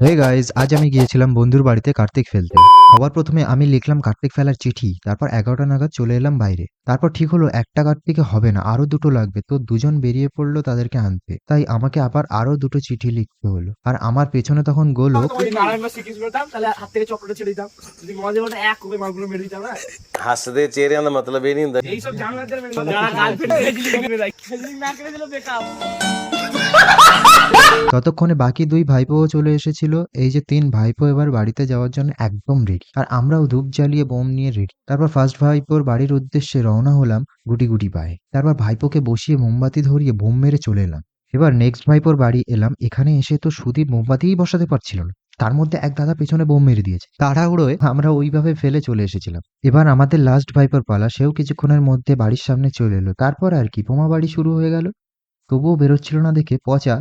Hey guys, আজ আমি গিয়েছিলাম বন্ধুর বাড়িতে কার্তিক ফেলতে। সবার প্রথমে আমি লিখলাম কার্তিক ফেলার চিঠি, তারপর 11টা নাগাদ চলে এলাম বাইরে। তারপর ঠিক হলো একটা কার্তিকে হবে না, আরো দুটো লাগবে। তো দুজন বেরিয়ে পড়লো তাদেরকে আনতে, তাই আমাকে আবার আরো দুটো চিঠি লিখতে হলো। আর আমার পেছনে তখন গোলক। ਹੱਸਦੇ ਚਿਹਰਿਆਂ ਦਾ ਮਤਲਬ ਇਹ ਨਹੀਂ ਹੁੰਦਾ ততক্ষণে বাকি দুই ভাইপোও চলে এসেছিল। এই যে তিন ভাইপো এবার বাড়িতে যাওয়ার জন্য একদম রেডি, আর আমরাও ধূপ জ্বালিয়ে বোম নিয়ে রেডি। তারপর ফার্স্ট ভাইপোর বাড়ির উদ্দেশ্যে রওনা হলাম গুটি গুটি পায়ে। তারপর ভাইপোকে বসিয়ে মোমবাতি ধরিয়ে বোম মেরে চলে এলাম। এবার নেক্সট ভাইপোর বাড়ি এলাম। এখানে এসে তো সুদীপ মোমবাতিই বসাতে পারছিল না, তার মধ্যে এক দাদা পেছনে বোম মেরে দিয়েছে। তাড়াহুড়োয় আমরা ওইভাবে ফেলে চলে এসেছিলাম। এবার আমাদের লাস্ট ভাইপোর পালা, সেও কিছুক্ষণের মধ্যে বাড়ির সামনে চলে এলো। তারপর আর কি, বোমা বাড়ি শুরু হয়ে গেল। তবুও বেরোচ্ছিল না দেখে পচা